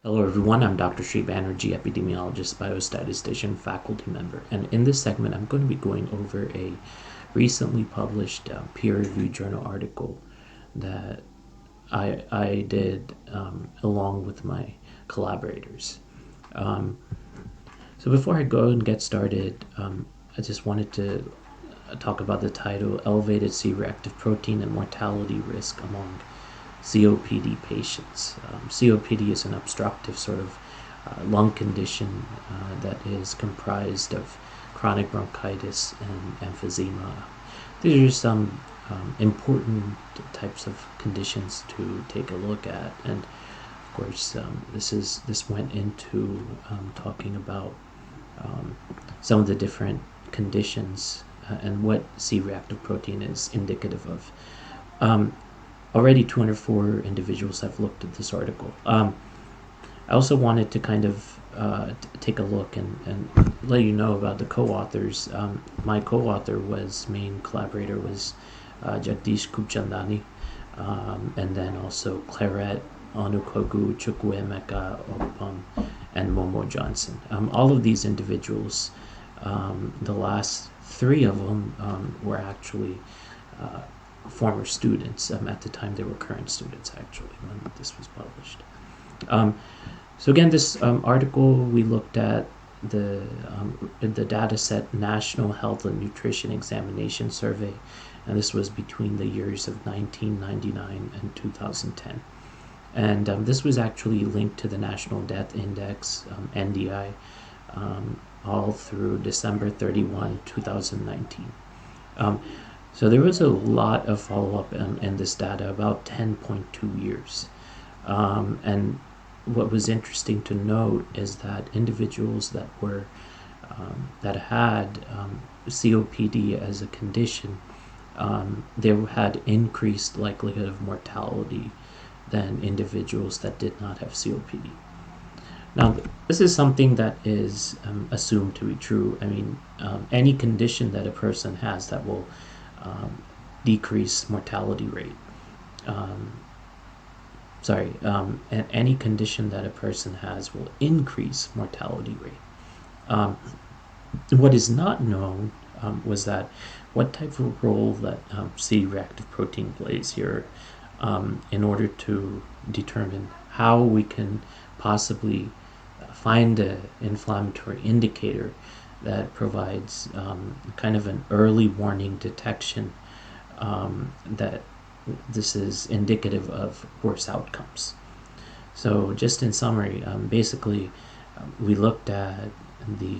Hello everyone, I'm Dr. Sri Banerjee, epidemiologist, biostatistician, faculty member, and in this segment I'm going to be going over a recently published peer-reviewed journal article that I did along with my collaborators. Um, so before I go and get started, I just wanted to talk about the title, Elevated C-Reactive Protein and Mortality Risk Among COPD patients. COPD is an obstructive sort of lung condition that is comprised of chronic bronchitis and emphysema. These are some important types of conditions to take a look at, and of course, this went into talking about some of the different conditions and what C-reactive protein is indicative of. Um, Already 204 individuals have looked at this article. I also wanted to kind of take a look and let you know about the co-authors. My co-author main collaborator was Jagdish Kupchandani, and then also Claret Onukogu Chukwuemeka Opam and Momo Johnson. All of these individuals, the last three of them were actually former students. At the time, they were current students actually when this was published. Um, so again, this article we looked at the data set National Health and Nutrition Examination Survey, and this was between the years of 1999 and 2010. And this was actually linked to the National Death Index, NDI, all through December 31, 2019. So there was a lot of follow-up in this data, about 10.2 years. And what was interesting to note is that individuals that had COPD as a condition, they had increased likelihood of mortality than individuals that did not have COPD. Now, this is something that is assumed to be true. I mean, any condition that a person has that will decrease mortality rate. And any condition that a person has will increase mortality rate. What is not known was that what type of role that C-reactive protein plays here in order to determine how we can possibly find an inflammatory indicator that provides kind of an early warning detection that this is indicative of worse outcomes. So just in summary, basically we looked at the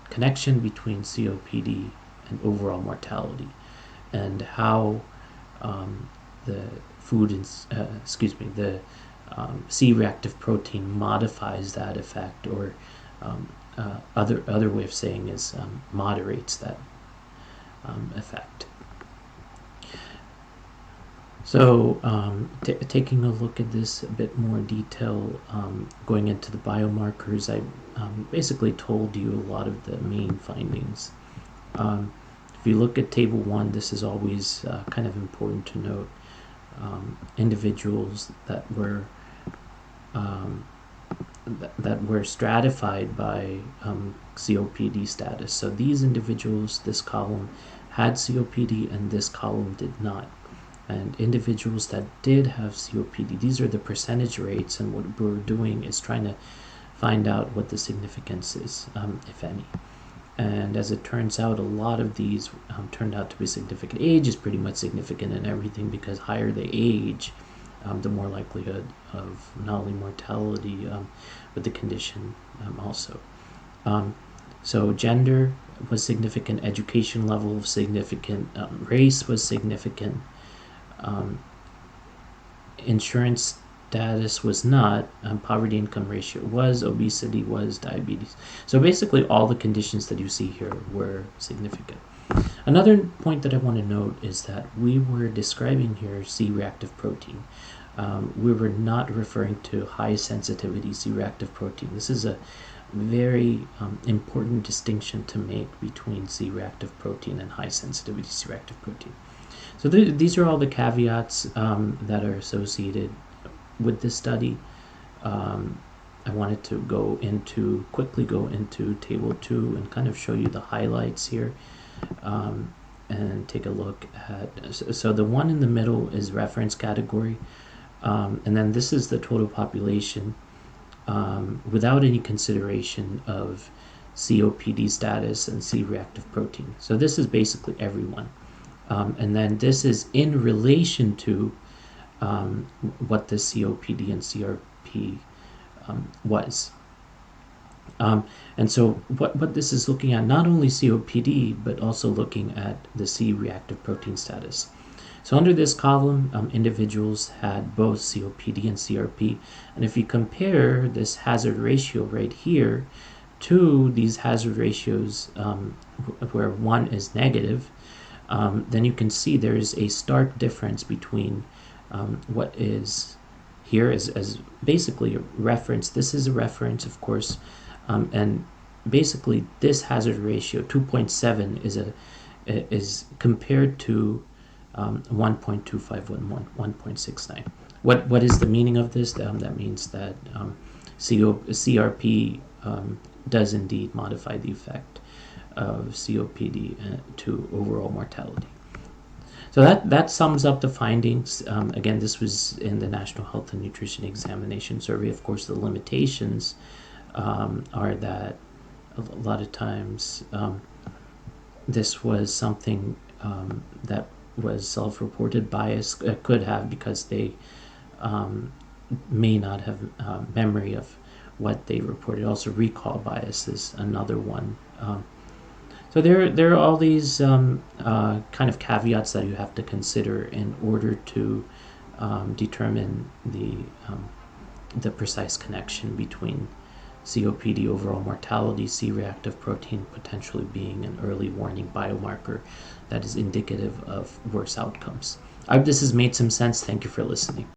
connection between COPD and overall mortality and how the the C-reactive protein modifies that effect, or other way of saying is moderates that effect. So taking a look at this a bit more detail, going into the biomarkers, I basically told you a lot of the main findings. If you look at table 1, this is always kind of important to note. Individuals that were stratified by COPD status. So these individuals, this column had COPD and this column did not. And individuals that did have COPD, these are the percentage rates, and what we're doing is trying to find out what the significance is, if any. And as it turns out, a lot of these turned out to be significant. Age is pretty much significant in everything, because higher the age, the more likelihood of not only mortality, but the condition also. So gender was significant, education level was significant, race was significant, insurance status was not, poverty income ratio was, obesity was, diabetes. So basically all the conditions that you see here were significant. Another point that I want to note is that we were describing here C-reactive protein. We were not referring to high sensitivity C-reactive protein. This is a very important distinction to make between C-reactive protein and high sensitivity C-reactive protein. So these are all the caveats that are associated with this study. I wanted to quickly go into table 2 and kind of show you the highlights here, and take a look at, so the one in the middle is reference category, and then this is the total population, without any consideration of COPD status and C-reactive protein. So this is basically everyone. And then this is in relation to what the COPD and CRP was. And so what this is looking at, not only COPD, but also looking at the C-reactive protein status. So under this column, individuals had both COPD and CRP. And if you compare this hazard ratio right here to these hazard ratios where one is negative, then you can see there is a stark difference between what is here as basically a reference. This is a reference, of course, and basically this hazard ratio 2.7 is compared to 1.251, 1.69. What is the meaning of this? That means that CRP does indeed modify the effect of COPD to overall mortality. So that sums up the findings. Again, this was in the National Health and Nutrition Examination Survey. Of course, the limitations are that a lot of times this was something that was self-reported bias, could have, because they may not have memory of what they reported. Also, recall bias is another one. So there are all these kind of caveats that you have to consider in order to determine the precise connection between COPD overall mortality, C-reactive protein potentially being an early warning biomarker that is indicative of worse outcomes. I hope this has made some sense. Thank you for listening.